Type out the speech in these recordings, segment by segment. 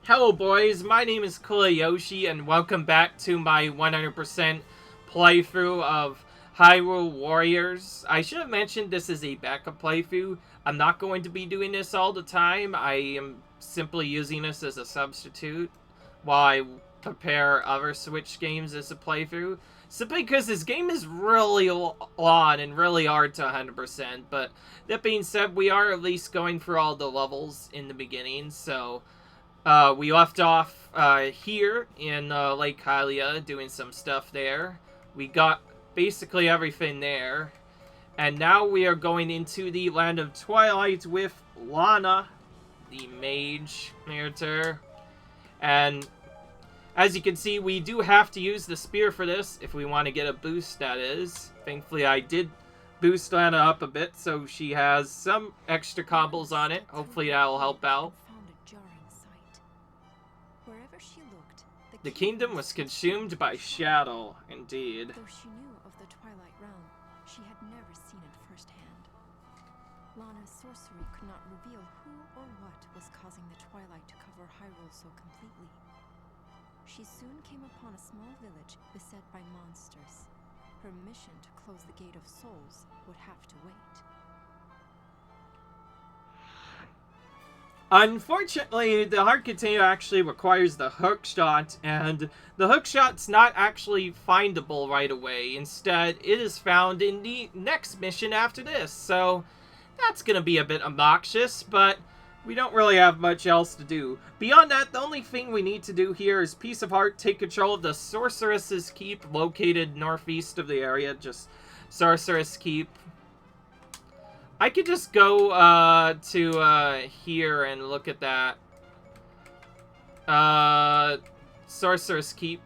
Hello boys, my name is Yoshi, and welcome back to my 100% playthrough of Hyrule Warriors. I should have mentioned this is a backup playthrough. I'm not going to be doing this all the time. I am simply using this as a substitute while I prepare other Switch games as a playthrough. Simply because this game is really long and really hard to 100%. But that being said, we are at least going through all the levels in the beginning, so... we left off here in Lake Hylia doing some stuff there. We got basically everything there. And now we are going into the Land of Twilight with Lana, the mage character. And as you can see, we do have to use the spear for this if we want to get a boost, that is. Thankfully, I did boost Lana up a bit, so she has some extra combos on it. Hopefully that'll help out. The kingdom was consumed by shadow, indeed. Though she knew of the Twilight realm, she had never seen it firsthand. Lana's sorcery could not reveal who or what was causing the Twilight to cover Hyrule so completely. She soon came upon a small village beset by monsters. Her mission to close the Gate of Souls would have to wait. Unfortunately, the heart container actually requires the hook shot, and the hook shot's not actually findable right away. Instead, it is found in the next mission after this, so that's gonna be a bit obnoxious, but we don't really have much else to do. Beyond that, the only thing we need to do here is Piece of Heart, take control of the Sorceress's Keep, located northeast of the area, just Sorceress Keep. I could just go to here and look at that. Sorcerer's Keep,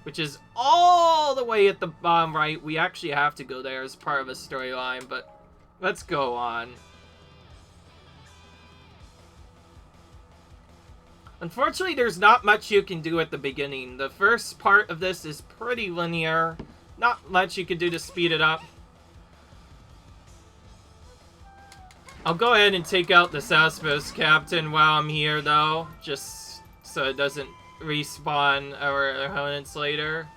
which is all the way at the bottom right. We actually have to go there as part of a storyline, but let's go on. Unfortunately, there's not much you can do at the beginning. The first part of this is pretty linear. Not much you can do to speed it up. I'll go ahead and take out the Saboteurs captain while I'm here, though, just so it doesn't respawn our opponents later.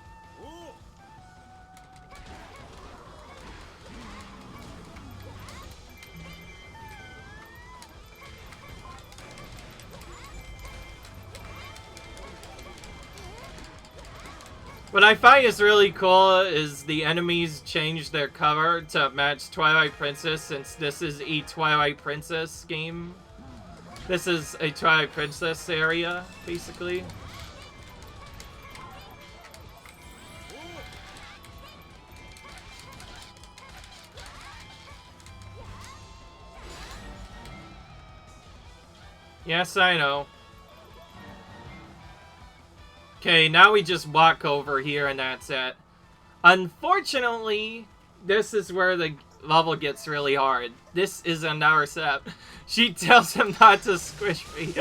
What I find is really cool is the enemies change their cover to match Twilight Princess, since this is a Twilight Princess game. This is a Twilight Princess area, basically. Yes, I know. Okay, now we just walk over here and that's it. Unfortunately, this is where the level gets really hard. This is another step. She tells him not to squish me.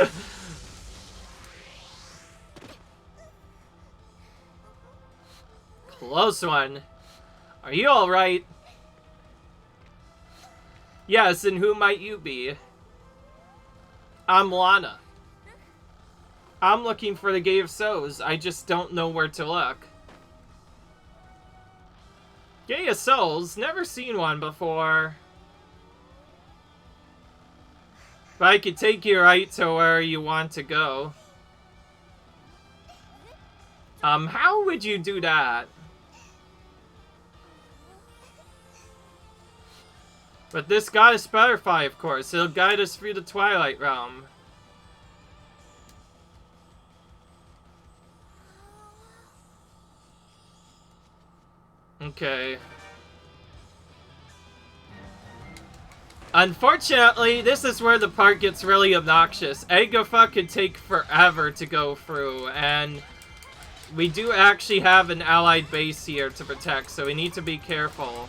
Close one. Are you alright? Yes, and who might you be? I'm Lana. I'm looking for the Gate of Souls. I just don't know where to look. Gate of Souls? Never seen one before. But I could take you right to where you want to go. How would you do that? But this goddess butterfly, of course. It'll guide us through the Twilight realm. Okay. Unfortunately, this is where the part gets really obnoxious. Agatha could take forever to go through, and we do actually have an allied base here to protect, so we need to be careful.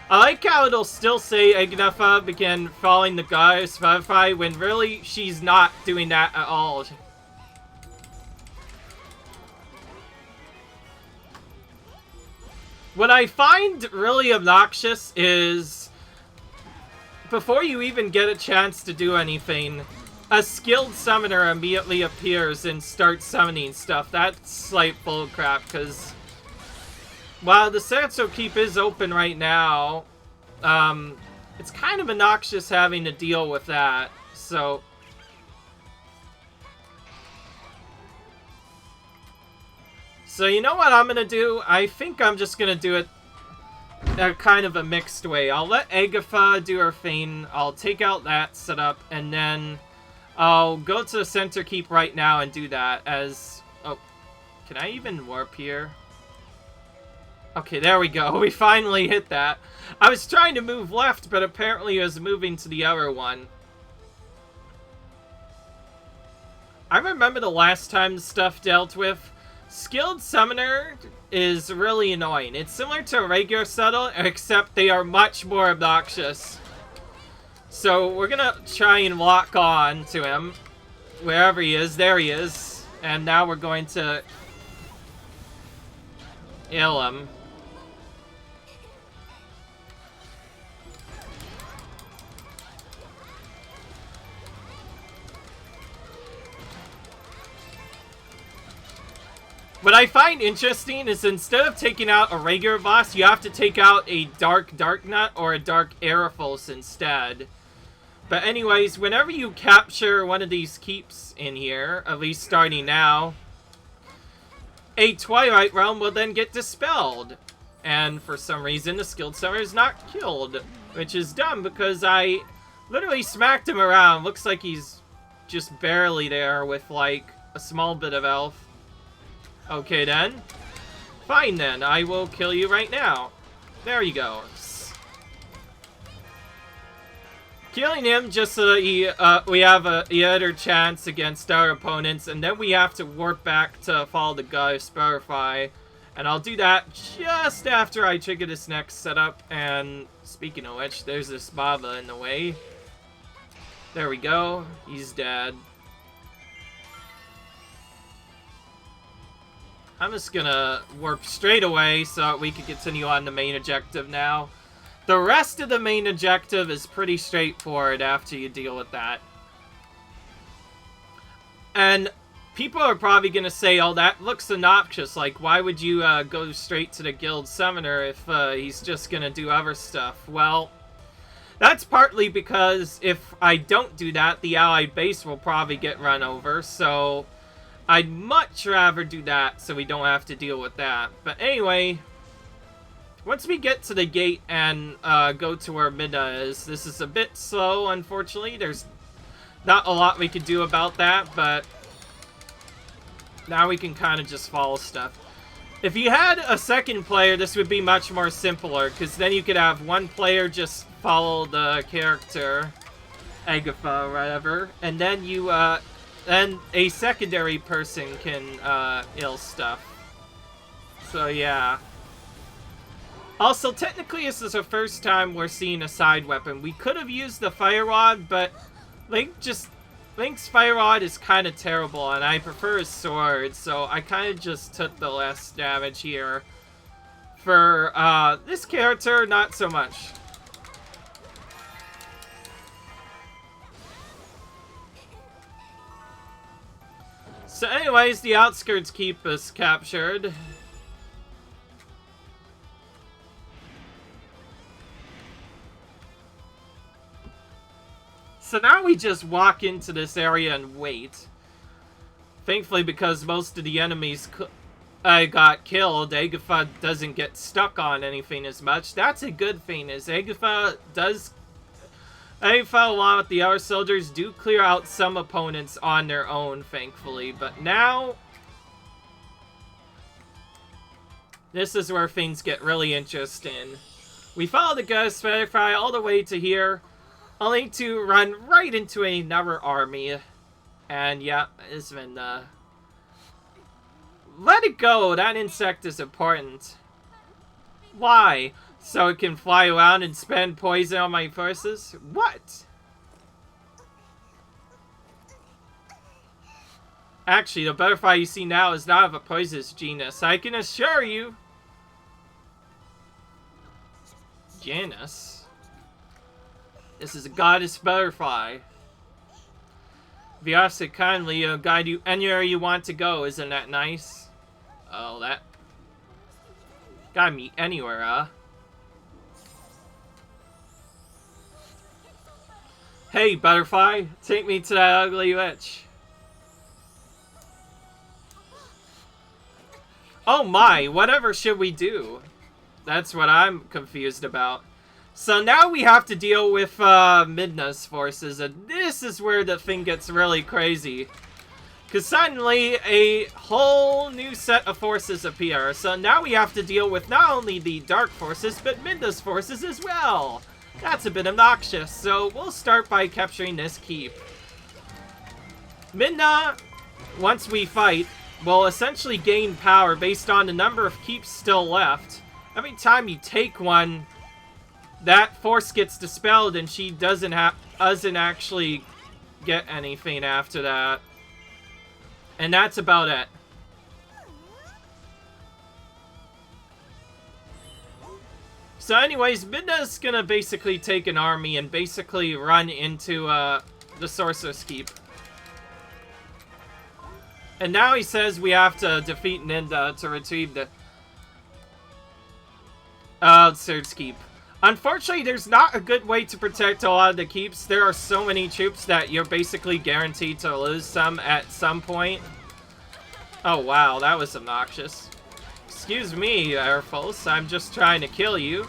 I like how it'll still say Agatha began following the goddess butterfly when really she's not doing that at all. What I find really obnoxious is before you even get a chance to do anything, a skilled summoner immediately appears and starts summoning stuff. That's like bullcrap, because while the Sanso Keep is open right now, it's kind of obnoxious having to deal with that. So you know what I'm gonna do? I think I'm just gonna do it kind of a mixed way. I'll let Agatha do her thing. I'll take out that setup, and then I'll go to the center keep right now and do that as... Oh, can I even warp here? Okay, there we go. We finally hit that. I was trying to move left, but apparently I was moving to the other one. I remember the last time the stuff dealt with. Skilled Summoner is really annoying. It's similar to a regular Subtle, except they are much more obnoxious. So we're gonna try and lock on to him. Wherever he is, there he is. And now we're going to kill him. What I find interesting is instead of taking out a regular boss, you have to take out a Dark Nut or a Dark Aerophos instead. But anyways, whenever you capture one of these keeps in here, at least starting now, a Twilight Realm will then get dispelled. And for some reason, the Skilled Summoner is not killed, which is dumb because I literally smacked him around. Looks like he's just barely there with like a small bit of health. Okay then. Fine then, I will kill you right now. There you go. Killing him just so that we have a better chance against our opponents, and then we have to warp back to follow the Goddess Butterfly. And I'll do that just after I trigger this next setup. And speaking of which, there's this Baba in the way. There we go. He's dead. I'm just gonna warp straight away so that we can continue on the main objective now. The rest of the main objective is pretty straightforward after you deal with that. And people are probably gonna say, oh, that looks obnoxious. Like, why would you go straight to the Guild Summoner if he's just gonna do other stuff? Well, that's partly because if I don't do that, the allied base will probably get run over, so I'd much rather do that so we don't have to deal with that. But anyway, once we get to the gate and go to where Midna is, this is a bit slow, unfortunately. There's not a lot we could do about that, but now we can kind of just follow stuff. If you had a second player, this would be much more simpler, because then you could have one player just follow the character, Agatha or whatever, and then you, then a secondary person can ill stuff. So yeah. Also, technically this is the first time we're seeing a side weapon. We could have used the Fire Rod, but Link's Fire Rod is kind of terrible, and I prefer his sword, so I kind of just took the less damage here. For this character, not so much. So anyways, the Outskirts Keep is captured. So now we just walk into this area and wait. Thankfully, because most of the enemies got killed, Agatha doesn't get stuck on anything as much. That's a good thing, is Agatha, along with the other soldiers, do clear out some opponents on their own, thankfully. But now, this is where things get really interesting. We follow the Ghost Verify all the way to here, only to run right into another army. And yeah, it's been, let it go, that insect is important. Why? So it can fly around and spend poison on my forces? What? Actually, the butterfly you see now is not of a poisonous genus, I can assure you. Genus? This is a goddess butterfly. If you ask it kindly, it'll guide you anywhere you want to go. Isn't that nice? Oh, that... Guide me anywhere, huh? Hey, butterfly, take me to that ugly witch. Oh my, whatever should we do? That's what I'm confused about. So now we have to deal with Midna's forces, and this is where the thing gets really crazy. Because suddenly, a whole new set of forces appear. So now we have to deal with not only the dark forces, but Midna's forces as well. That's a bit obnoxious, so we'll start by capturing this keep. Midna, once we fight, will essentially gain power based on the number of keeps still left. Every time you take one, that force gets dispelled and she doesn't actually get anything after that. And that's about it. So anyways, Midna's gonna basically take an army and basically run into the Sorcerer's Keep. And now he says we have to defeat Ninda to retrieve the Sorcerer's Keep. Unfortunately, there's not a good way to protect a lot of the keeps. There are so many troops that you're basically guaranteed to lose some at some point. Oh wow, that was obnoxious. Excuse me, Airfos, I'm just trying to kill you.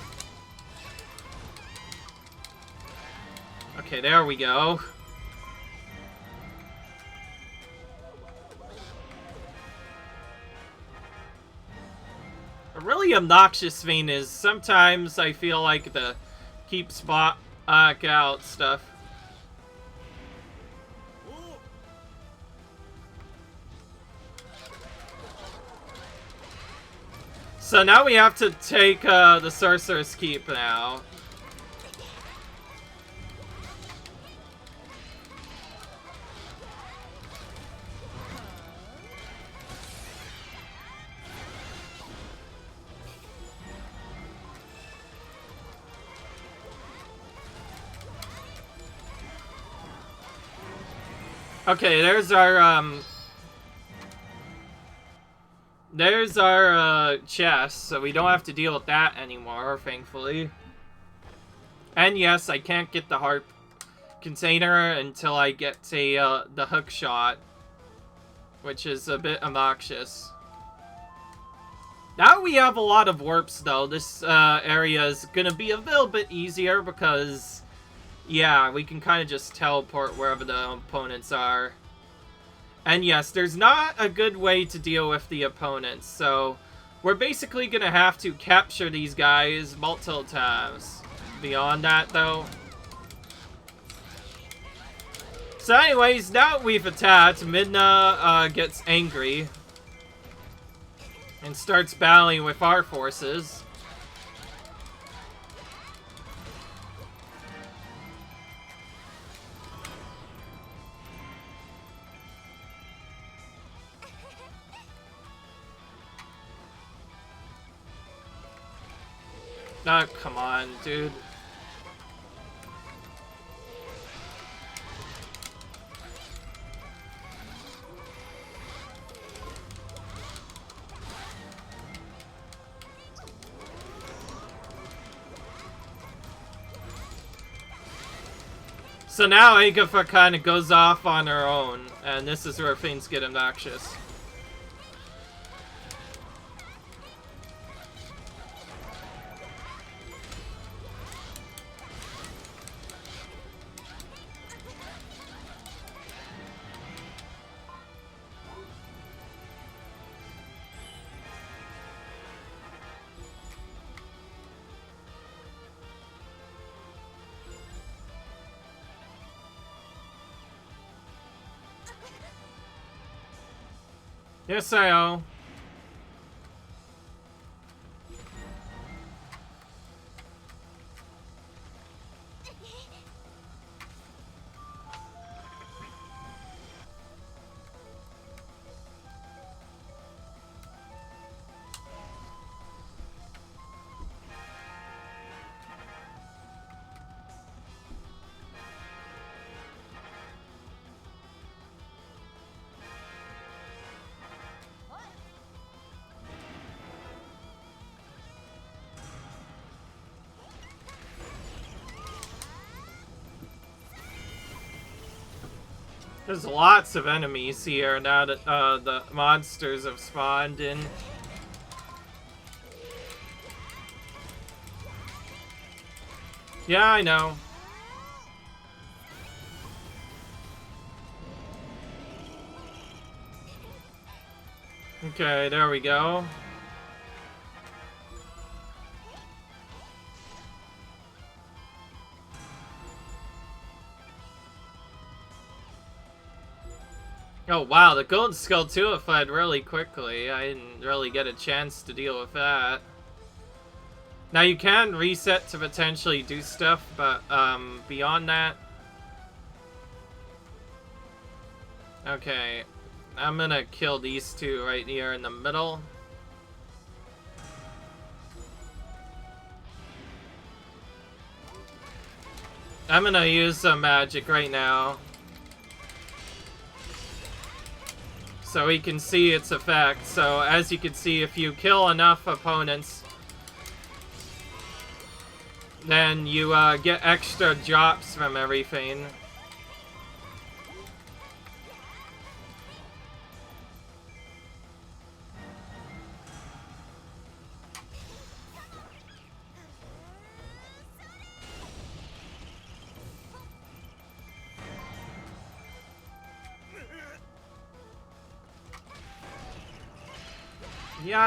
Okay, there we go. A really obnoxious thing is sometimes I feel like the keep spot out stuff. So now we have to take the Sorcerer's Keep now. Okay, there's our chest, so we don't have to deal with that anymore, thankfully. And yes, I can't get the harp container until I get the hook shot, which is a bit obnoxious. Now we have a lot of warps, though. This area is gonna be a little bit easier because, yeah, we can kind of just teleport wherever the opponents are. And yes, there's not a good way to deal with the opponents, so we're basically gonna have to capture these guys multiple times. Beyond that, though. So anyways, now that we've attacked, Midna gets angry and starts battling with our forces. Oh, come on, dude. So now Agatha kind of goes off on her own, and this is where things get obnoxious. Yes, I know. There's lots of enemies here now that the monsters have spawned in. Yeah, I know. Okay, there we go. Oh wow, the Golden Skulltula fled really quickly. I didn't really get a chance to deal with that. Now you can reset to potentially do stuff, but beyond that... Okay, I'm gonna kill these two right here in the middle. I'm gonna use some magic right now, so we can see its effect. So as you can see, if you kill enough opponents, then you get extra drops from everything.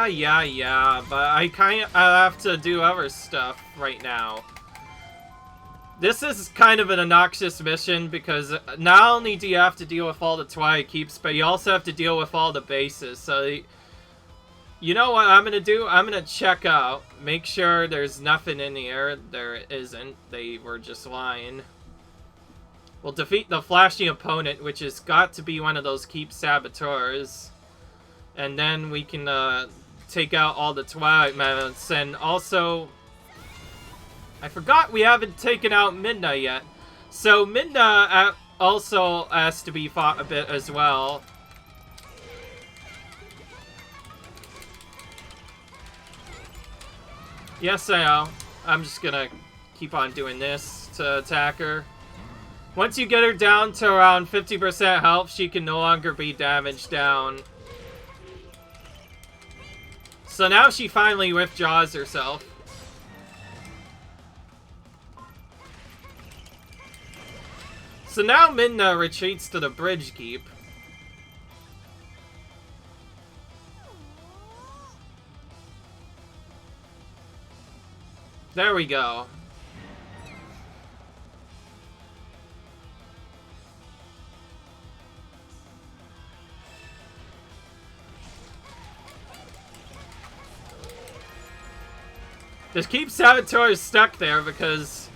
Yeah, but I have to do other stuff right now. This is kind of an obnoxious mission because not only do you have to deal with all the Twilight Keeps, but you also have to deal with all the bases. So, you know what I'm gonna do? I'm gonna check out, make sure there's nothing in here. There isn't. They were just lying. We'll defeat the flashing opponent, which has got to be one of those Keep Saboteurs. And then we can take out all the Twilight Mammoths. And also, I forgot we haven't taken out Midna yet. So Midna also has to be fought a bit as well. Yes, I know. I'm just gonna keep on doing this to attack her. Once you get her down to around 50% health, she can no longer be damaged down. So now she finally withdraws herself. So now Midna retreats to the Bridge Keep. There we go. Just keep Saboteurs stuck there because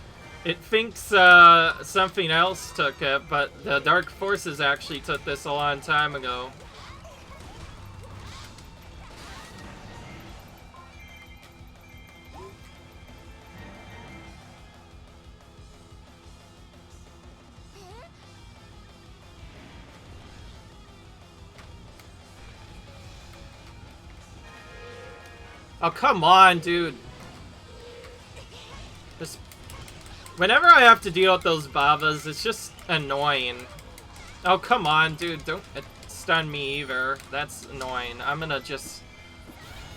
it thinks something else took it, but the Dark Forces actually took this a long time ago. Oh, come on, dude. Whenever I have to deal with those Babas, it's just annoying. Oh, come on, dude. Don't stun me either. That's annoying. I'm gonna just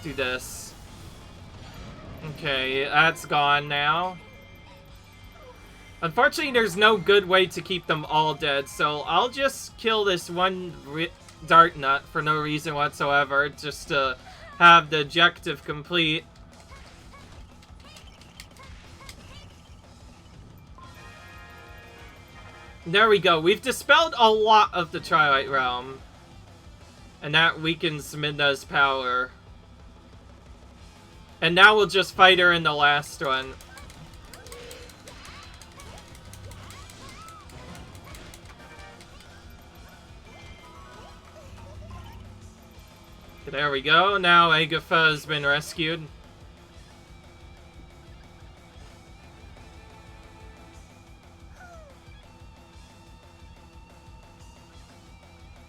do this. Okay, that's gone now. Unfortunately, there's no good way to keep them all dead, so I'll just kill this one Dart Nut for no reason whatsoever, just to have the objective complete. There we go. We've dispelled a lot of the Twilight Realm. And that weakens Midna's power. And now we'll just fight her in the last one. There we go. Now Agatha has been rescued.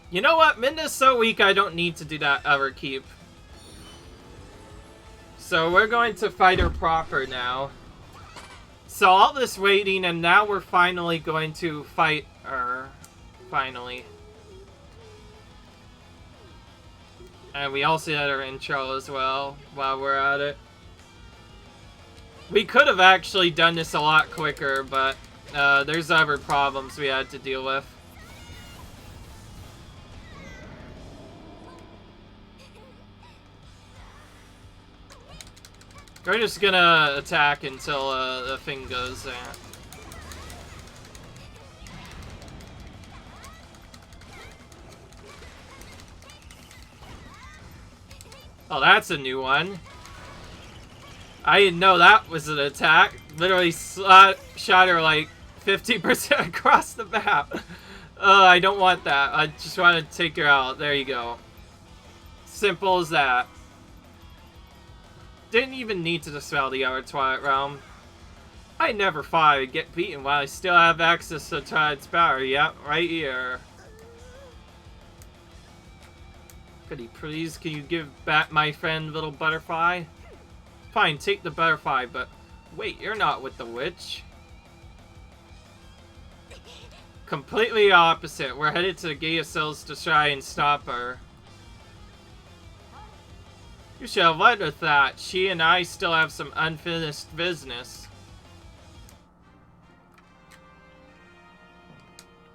You know what? Midna's so weak I don't need to do that ever keep. So we're going to fight her proper now. So all this waiting, and now we're finally going to fight her finally. And we also had our intro as well while we're at it. We could have actually done this a lot quicker, but there's other problems we had to deal with. We're just gonna attack until the thing goes there. Oh, that's a new one. I didn't know that was an attack. Literally shot her like 50% across the map. I don't want that. I just want to take her out. There you go. Simple as that. Didn't even need to dispel the other Twilight Realm. I never thought I'd get beaten while I still have access to Twilight's power. Yep, right here. Pretty please, can you give back my friend little butterfly? Fine, take the butterfly, but wait, you're not with the witch. Completely opposite. We're headed to the Gate of Cells to try and stop her. You should have led with that. She and I still have some unfinished business.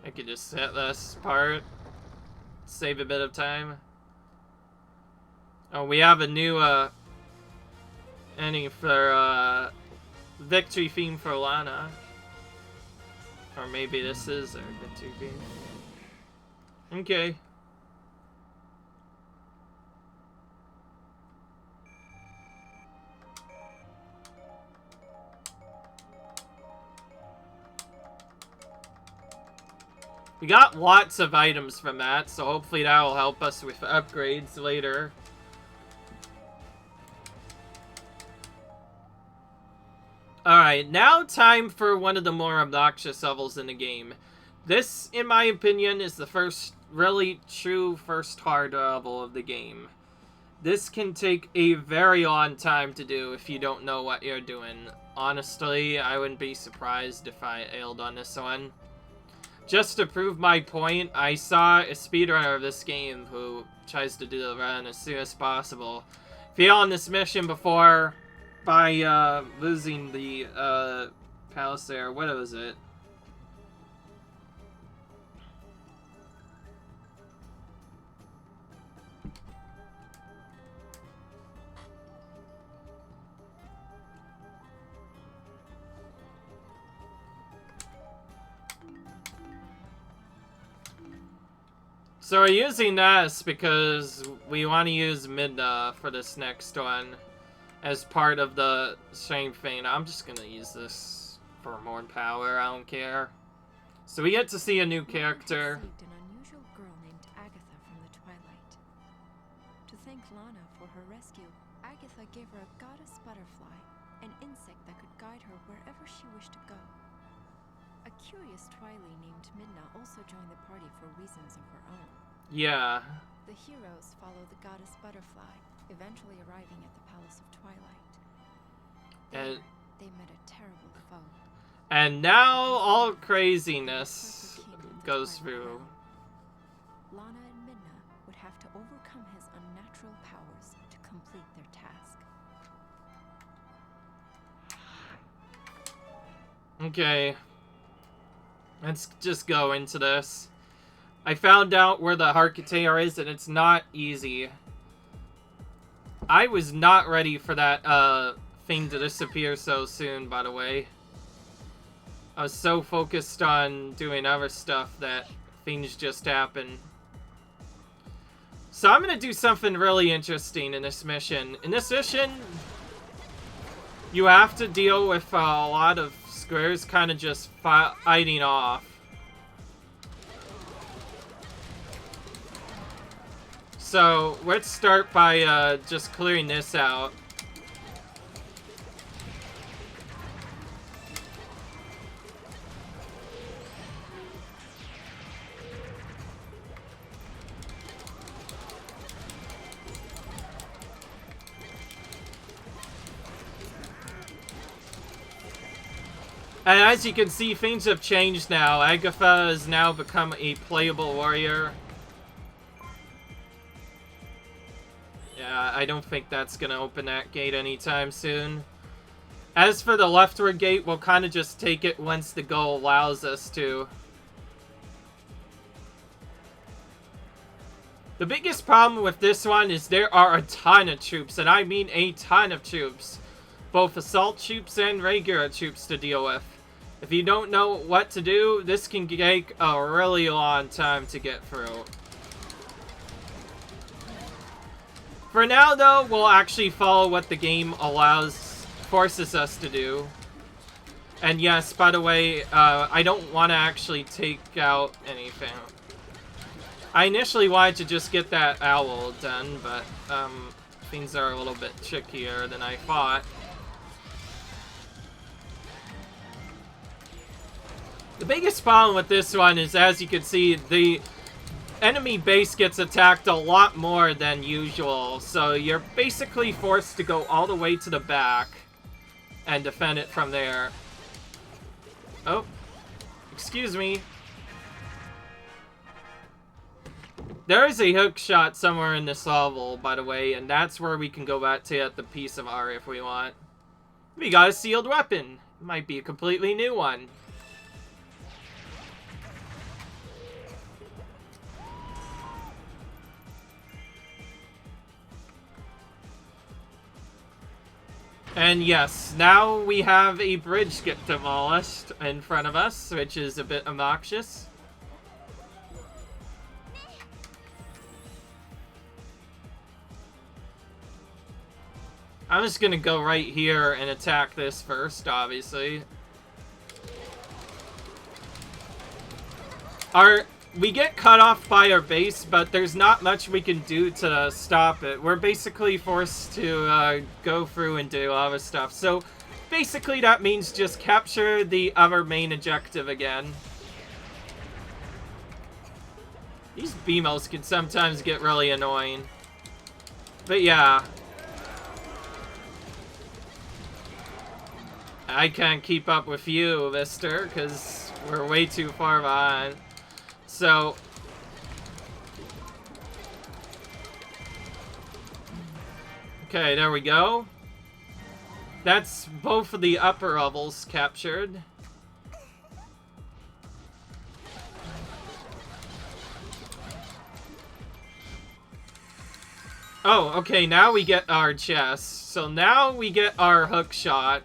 I could just hit this part. Save a bit of time. Oh, we have a new ending for victory theme for Lana. Or maybe this is our victory theme. Okay. We got lots of items from that, so hopefully that will help us with upgrades later. Alright, now time for one of the more obnoxious levels in the game. This, in my opinion, is the first really true first hard level of the game. This can take a very long time to do if you don't know what you're doing. Honestly, I wouldn't be surprised if I failed on this one. Just to prove my point, I saw a speedrunner of this game who tries to do the run as soon as possible fail on this mission before by losing the palace there. What was it? So we're using this because we want to use Midna for this next one as part of the same thing. I'm just going to use this for more power. I don't care. So we get to see a new character. An unusual girl named Agatha from the Twilight. To thank Lana for her rescue, Agatha gave her a goddess butterfly, an insect that could guide her wherever she wished to go. A curious Twilight named Midna also joined the party for reasons of her own. Yeah. The heroes follow the goddess butterfly, eventually arriving at the Palace of Twilight. There, they met a terrible foe. And now all craziness goes through. Lana and Midna would have to overcome his unnatural powers to complete their task. Okay. Let's just go into this. I found out where the Harkotair is, and it's not easy. I was not ready for that thing to disappear so soon, by the way. I was so focused on doing other stuff that things just happen. So I'm going to do something really interesting in this mission. In this mission, you have to deal with a lot of squares kind of just fighting off. So let's start by just clearing this out. And as you can see, things have changed now. Agatha has now become a playable warrior. Yeah, I don't think that's going to open that gate anytime soon. As for the leftward gate, we'll kind of just take it once the goal allows us to. The biggest problem with this one is there are a ton of troops, and I mean a ton of troops. Both assault troops and regular troops to deal with. If you don't know what to do, this can take a really long time to get through. For now, though, we'll actually follow what the game forces us to do. And yes, by the way, I don't want to actually take out anything. I initially wanted to just get that owl done, but things are a little bit trickier than I thought. The biggest problem with this one is, as you can see, the enemy base gets attacked a lot more than usual, so you're basically forced to go all the way to the back and defend it from there. Oh, excuse me. There is a hook shot somewhere in this level, by the way, and that's where we can go back to get the piece of art if we want. We got a sealed weapon. Might be a completely new one. And yes, now we have a bridge get demolished in front of us, which is a bit obnoxious. I'm just gonna go right here and attack this first, obviously. We get cut off by our base, but there's not much we can do to stop it. We're basically forced to go through and do other stuff. So basically that means just capture the other main objective again. These BMOs can sometimes get really annoying. But yeah. I can't keep up with you, mister, because we're way too far behind. So, okay, there we go. That's both of the upper levels captured. Oh, okay, now we get our chest. So now we get our hook shot.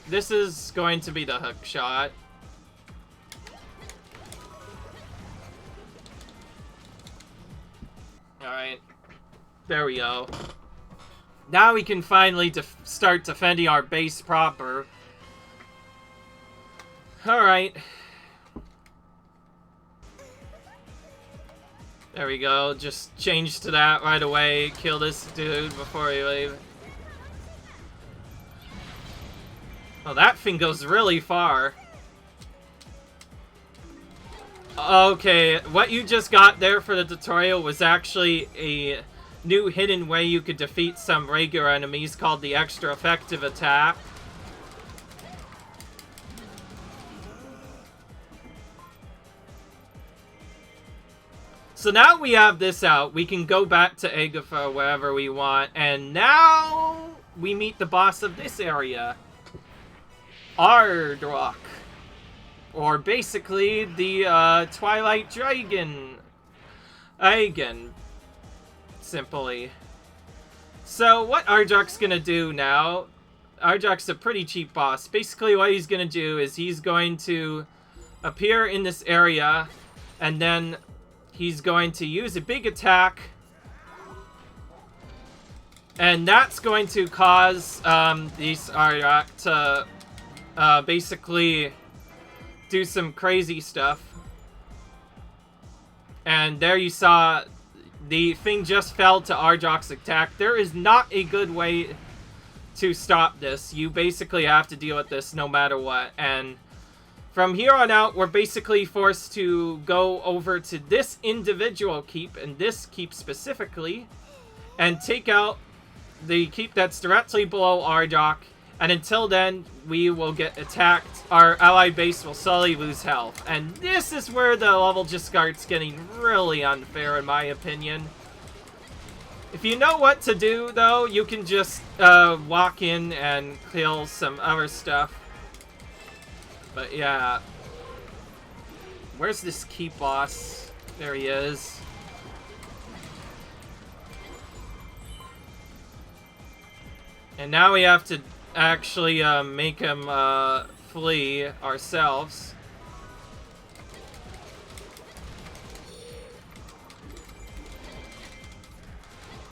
This is going to be the hook shot. Alright. There we go. Now we can finally start defending our base proper. Alright. There we go. Just change to that right away. Kill this dude before we leave. Oh, that thing goes really far. Okay, what you just got there for the tutorial was actually a new hidden way you could defeat some regular enemies called the extra effective attack. So now we have this out, we can go back to Agatha wherever we want, and now we meet the boss of this area. Ardrock. Or basically the Twilight Dragon. Again. Simply. So what Ardrock's gonna do now, Ardrock's a pretty cheap boss. Basically what he's gonna do is he's going to appear in this area, and then he's going to use a big attack, and that's going to cause these Ardrock to basically do some crazy stuff. And there you saw the thing just fell to Ardrock's attack. There is not a good way to stop this. You basically have to deal with this no matter what. And from here on out, we're basically forced to go over to this individual keep, and this keep specifically, and take out the keep that's directly below Ardrock, And until then, we will get attacked. Our ally base will slowly lose health. And this is where the level just starts getting really unfair, in my opinion. If you know what to do, though, you can just walk in and kill some other stuff. But yeah. Where's this key boss? There he is. And now we have to actually make him flee ourselves.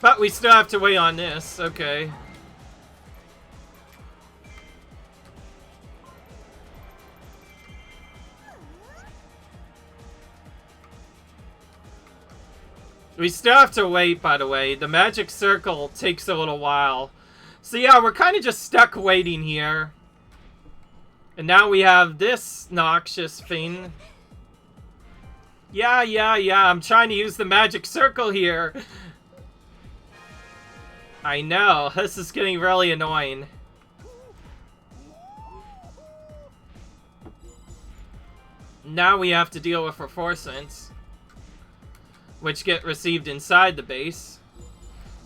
But we still have to wait on this. Okay. We still have to wait, by the way. The magic circle takes a little while. So yeah, we're kind of just stuck waiting here. And now we have this noxious thing. Yeah, I'm trying to use the magic circle here. I know, this is getting really annoying. Now we have to deal with reinforcements, which get received inside the base.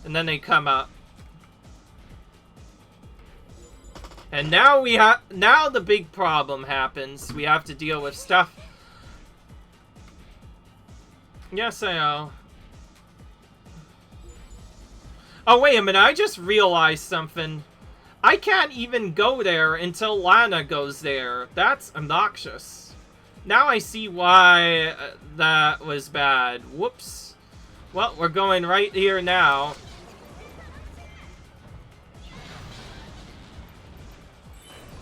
And then they come up. And now now the big problem happens. We have to deal with stuff. Yes, I know. Oh, wait a minute. I just realized something. I can't even go there until Lana goes there. That's obnoxious. Now I see why that was bad. Whoops. Well, we're going right here now.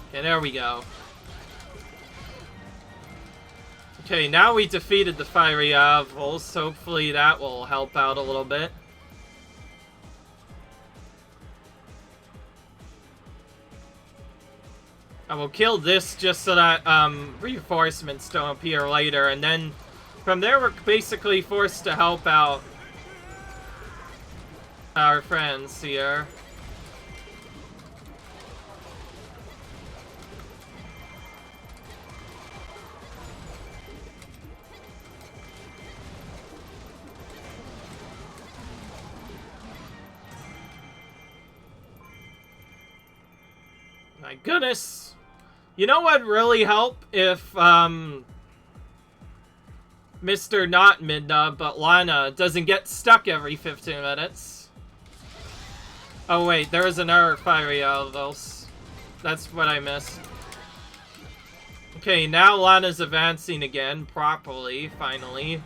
Okay, there we go. Okay, now we defeated the fiery owls. Hopefully that will help out a little bit. I will kill this just so that reinforcements don't appear later, and then from there we're basically forced to help out our friends here. My goodness. You know what would really help if, Mr. Not Midna, but Lana doesn't get stuck every 15 minutes. Oh wait, there is another fiery elves. That's what I missed. Okay, now Lana's advancing again, properly, finally.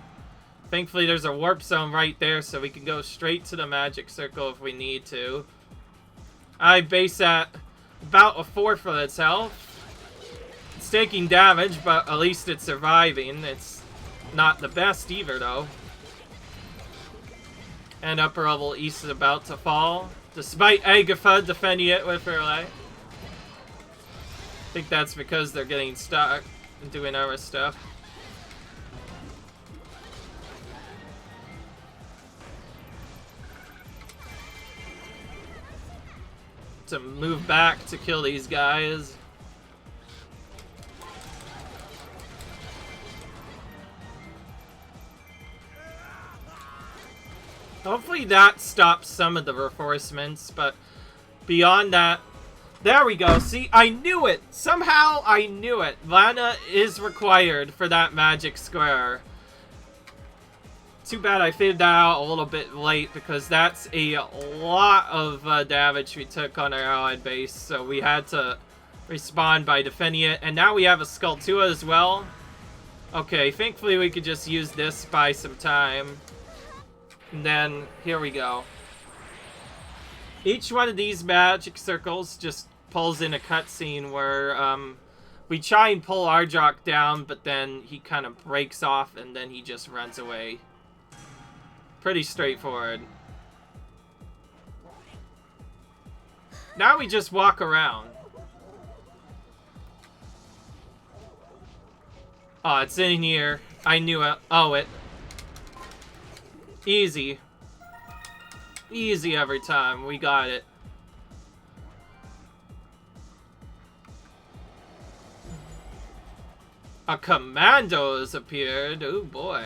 Thankfully there's a warp zone right there, so we can go straight to the magic circle if we need to. I base at about a fourth of its health. It's taking damage, but at least it's surviving. It's not the best either, though. And upper level East is about to fall, despite Agatha defending it with her life. I think that's because they're getting stuck and doing other stuff. To move back to kill these guys. Hopefully that stops some of the reinforcements, but beyond that, there we go. See, I knew it. Somehow I knew it. Lana is required for that magic square. Too bad I figured that out a little bit late, because that's a lot of damage we took on our allied base, so we had to respond by defending it. And now we have a Skulltula as well. Okay, thankfully we could just use this by some time. And then, here we go. Each one of these magic circles just pulls in a cutscene where we try and pull Ardrock down, but then he kind of breaks off and then he just runs away. Pretty straightforward. Now we just walk around. Oh, it's in here. I knew it. Oh, it. Easy. Easy every time. We got it. A commando has appeared. Oh boy.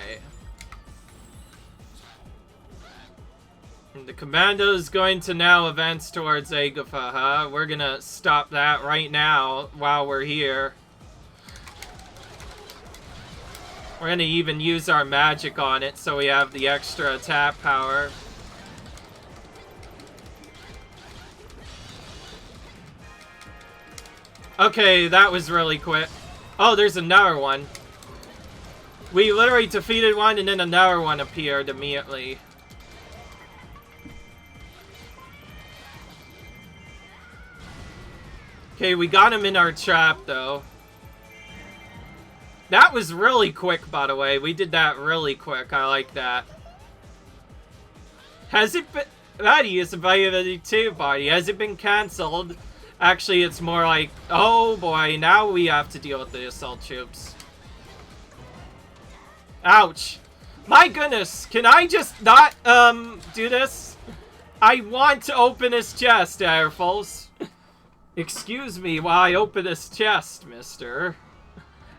And the commando is going to now advance towards Agatha, huh? We're gonna stop that right now while we're here. We're gonna even use our magic on it so we have the extra attack power. Okay, that was really quick. Oh, there's another one. We literally defeated one and then another one appeared immediately. Okay, we got him in our trap though. That was really quick, by the way. We did that really quick. I like that. Has it been... That is availability too, buddy. Has it been cancelled? Actually, it's more like... Oh boy, now we have to deal with the assault troops. Ouch. My goodness. Can I just not, do this? I want to open this chest, Airfuls. Excuse me while I open this chest, mister.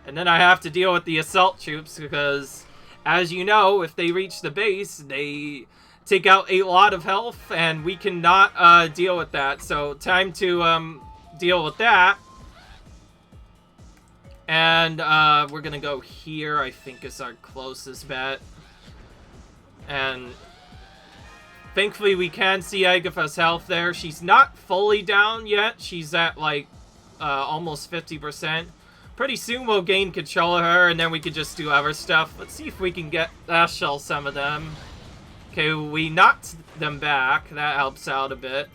And then I have to deal with the assault troops because, as you know, if they reach the base, they take out a lot of health, and we cannot deal with that. So, time to deal with that. And we're gonna go here, I think is our closest bet. And thankfully we can see Agatha's health there. She's not fully down yet. She's at like almost 50%. Pretty soon we'll gain control of her, and then we could just do other stuff. Let's see if we can get shell some of them. Okay, we knocked them back. That helps out a bit.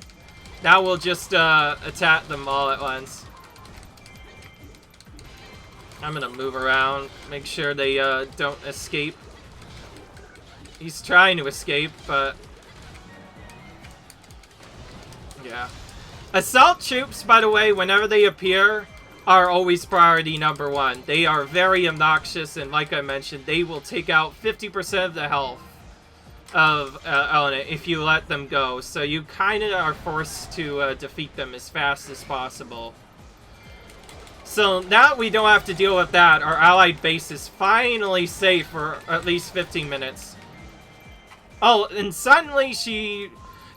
Now we'll just attack them all at once. I'm gonna move around, make sure they don't escape. He's trying to escape, but... yeah. Assault troops, by the way, whenever they appear, are always priority number one. They are very obnoxious, and like I mentioned, they will take out 50% of the health of element if you let them go. So you kind of are forced to defeat them as fast as possible. So now we don't have to deal with that. Our allied base is finally safe for at least 15 minutes. Oh, and suddenly she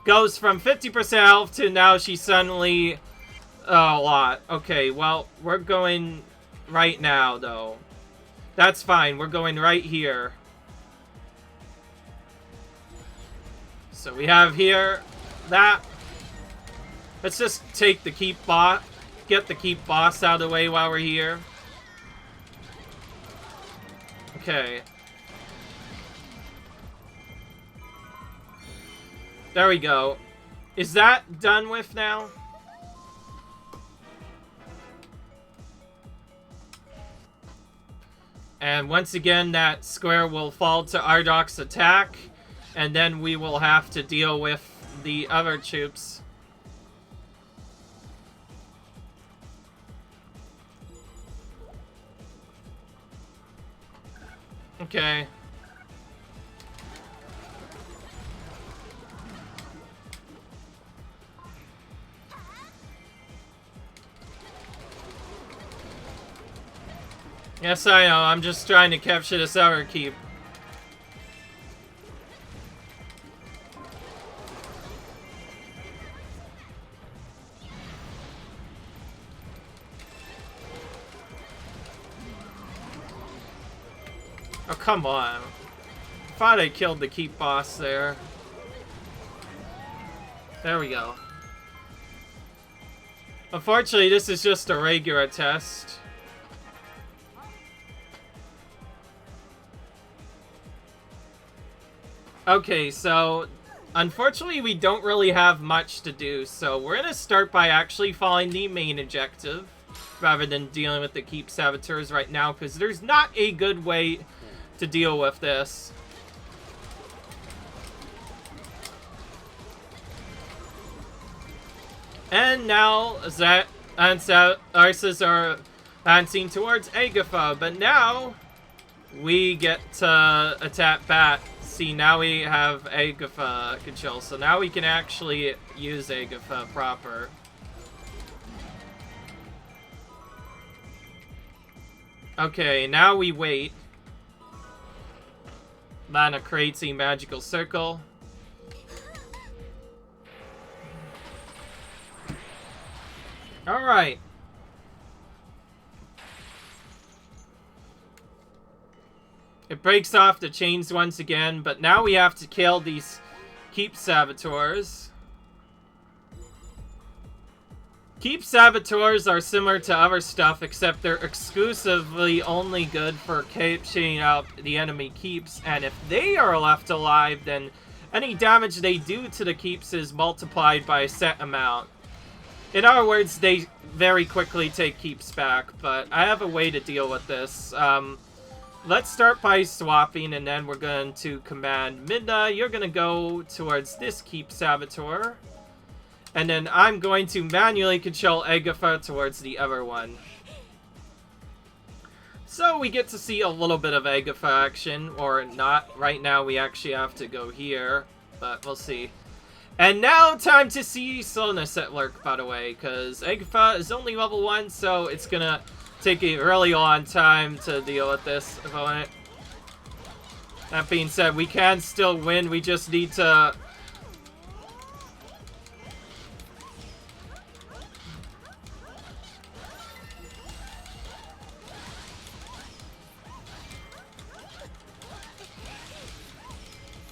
goes from 50% health to now she's suddenly... a lot. Okay, well, we're going right now, though. That's fine. We're going right here. So we have here that. Let's just take the keep boss. Get the keep boss out of the way while we're here. Okay. There we go. Is that done with now? And once again, that square will fall to Ardok's attack, and then we will have to deal with the other troops. Okay. Yes, I know. I'm just trying to capture this other keep. Oh, come on. I thought I killed the keep boss there. There we go. Unfortunately, this is just a regular test. Okay, so unfortunately we don't really have much to do, so we're gonna start by actually following the main objective rather than dealing with the keep saboteurs right now, because there's not a good way to deal with this. And now Zat and Arces are advancing towards Agatha, but now we get to attack back. See, now we have Agatha control, so now we can actually use Agatha proper. Okay, now we wait. Lana creates a magical circle. Alright. It breaks off the chains once again, but now we have to kill these Keep Saboteurs. Keep Saboteurs are similar to other stuff, except they're exclusively only good for capturing out the enemy Keeps, and if they are left alive, then any damage they do to the Keeps is multiplied by a set amount. In other words, they very quickly take Keeps back, but I have a way to deal with this. Let's start by swapping, and then we're going to command Midna. You're going to go towards this Keep Saboteur. And then I'm going to manually control Agatha towards the other one. So we get to see a little bit of Agatha action, or not. Right now we actually have to go here, but we'll see. And now time to see slowness at work, by the way, because Agatha is only level 1, so it's going to take a really long time to deal with this opponent. That being said, we can still win. We just need to...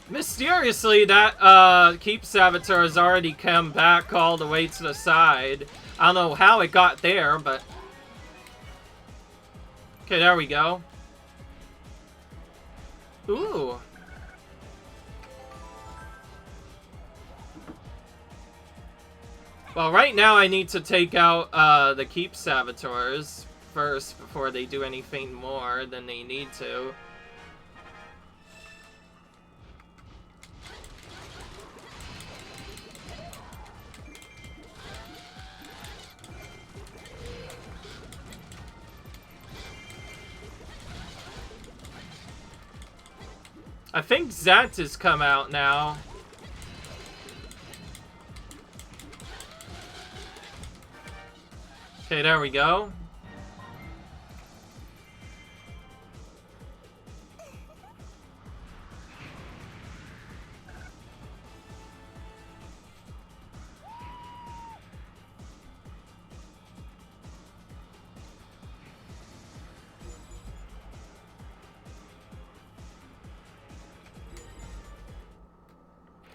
Mysteriously, that Keep Saboteur has already come back all the way to the side. I don't know how it got there, but... Okay, there we go. Ooh. Well, right now I need to take out the Keep Saboteurs first before they do anything more than they need to. I think Zant has come out now. Okay, there we go.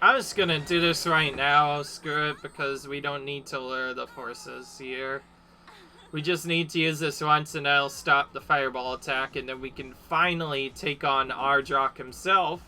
I'm just gonna do this right now, screw it, because we don't need to lure the forces here. We just need to use this once and that'll stop the fireball attack, and then we can finally take on Ardrock himself.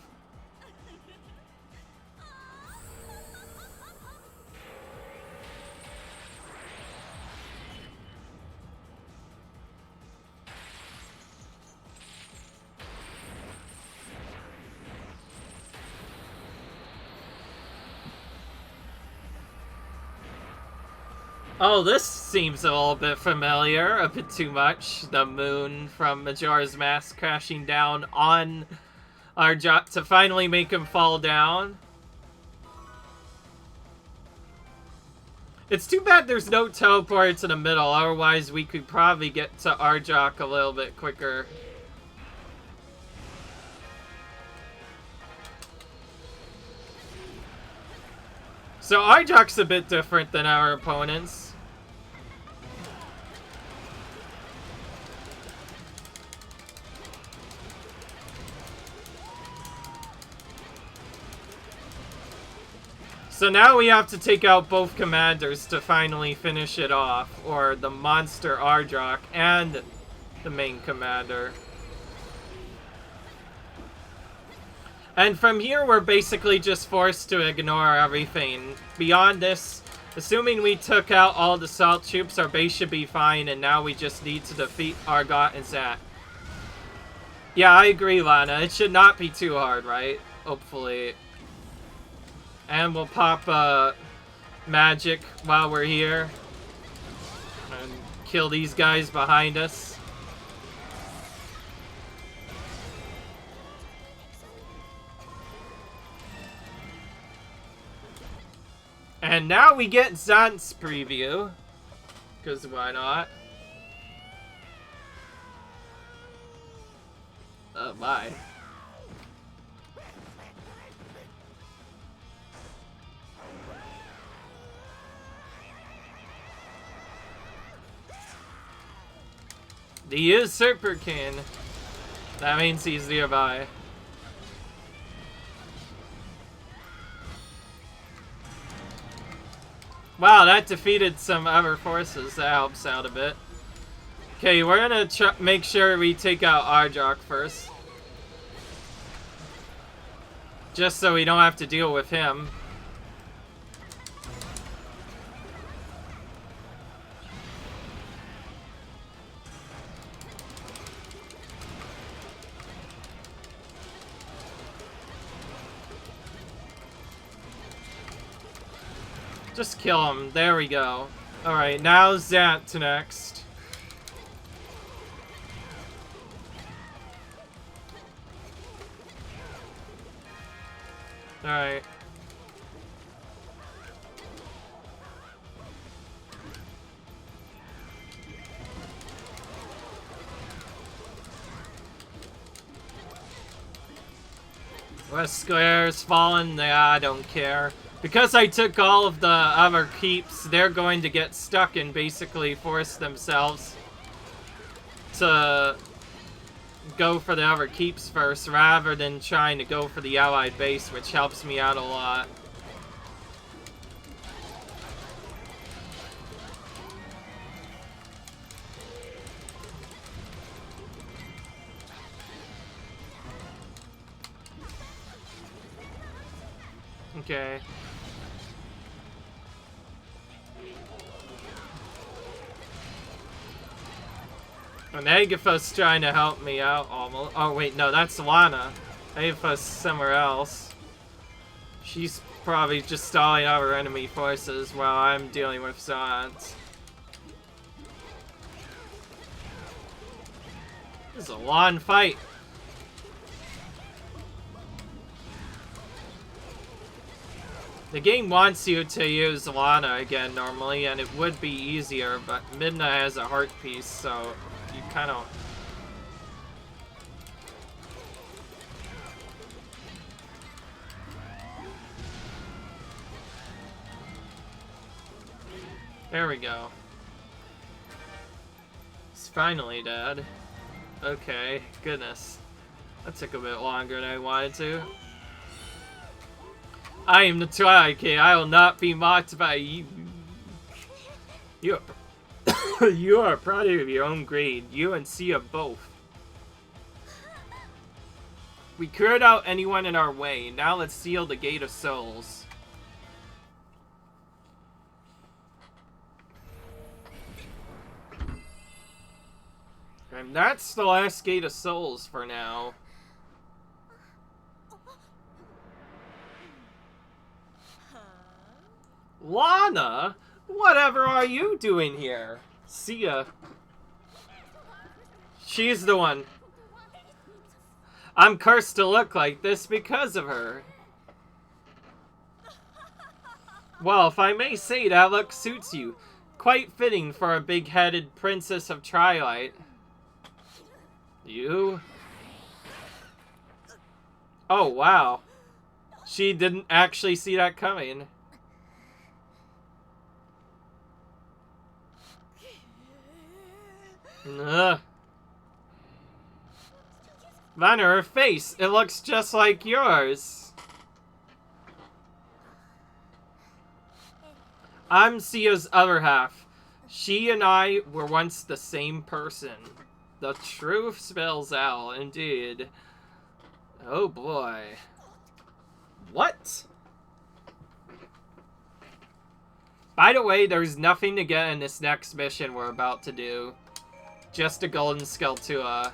Oh, this seems a little bit familiar, a bit too much. The moon from Majora's Mask crashing down on Ardrock to finally make him fall down. It's too bad there's no teleport to the middle, otherwise we could probably get to Ardrock a little bit quicker. So Ardrock's a bit different than our opponents. So now we have to take out both commanders to finally finish it off, or the monster Ardrock and the main commander. And from here, we're basically just forced to ignore everything. Beyond this, assuming we took out all the salt troops, our base should be fine, and now we just need to defeat Argot and Zat. Yeah, I agree, Lana. It should not be too hard, right? Hopefully. And we'll pop magic while we're here. And kill these guys behind us. And now we get Zant's preview. Because why not? bye. The Usurper King. That means he's nearby. Wow, that defeated some other forces. That helps out a bit. Okay, we're gonna make sure we take out Ardrock first. Just so we don't have to deal with him. Just kill him. There we go. Alright, now Zant next. Alright. Westglare's fallen. Nah, I don't care. Because I took all of the other keeps, they're going to get stuck and basically force themselves to go for the other keeps first, rather than trying to go for the allied base, which helps me out a lot. Okay. And Agatha's trying to help me out almost. Oh wait, no, that's Lana. Agatha's somewhere else. She's probably just stalling out her enemy forces while I'm dealing with Zant. This is a long fight. The game wants you to use Lana again normally, and it would be easier, but Midna has a heart piece, so you kind of... There we go. It's finally dead. Okay, goodness. That took a bit longer than I wanted to. I am the Twilight King. I will not be mocked by you. You are a product of your own greed. You and Sia both. We cleared out anyone in our way. Now let's seal the Gate of Souls. And that's the last Gate of Souls for now. Lana? Whatever are you doing here? Sia. She's the one. I'm cursed to look like this because of her. Well, if I may say, that look suits you. Quite fitting for a big-headed princess of Twilight. You? Oh, wow. She didn't actually see that coming. Ugh. Mine, her face. It looks just like yours. I'm Sia's other half. She and I were once the same person. The truth spells out, indeed. Oh boy. What? By the way, there's nothing to get in this next mission we're about to do. Just a golden Skulltula,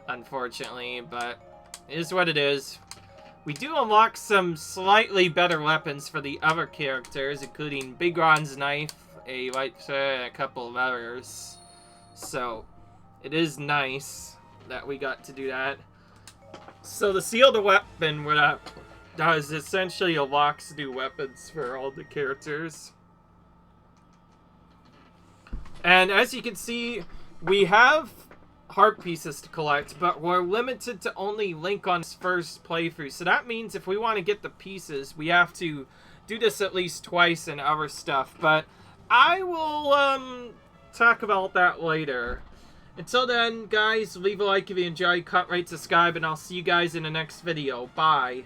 unfortunately, but it is what it is. We do unlock some slightly better weapons for the other characters, including Big Ron's knife, a lightsaber, and a couple of others. So, it is nice that we got to do that. So the sealed weapon, what that does essentially unlocks new weapons for all the characters. And as you can see, we have heart pieces to collect, but we're limited to only Link on his first playthrough. So that means if we want to get the pieces, we have to do this at least twice and other stuff. But I will talk about that later. Until then, guys, leave a like if you enjoyed, cut, rate, subscribe, and I'll see you guys in the next video. Bye.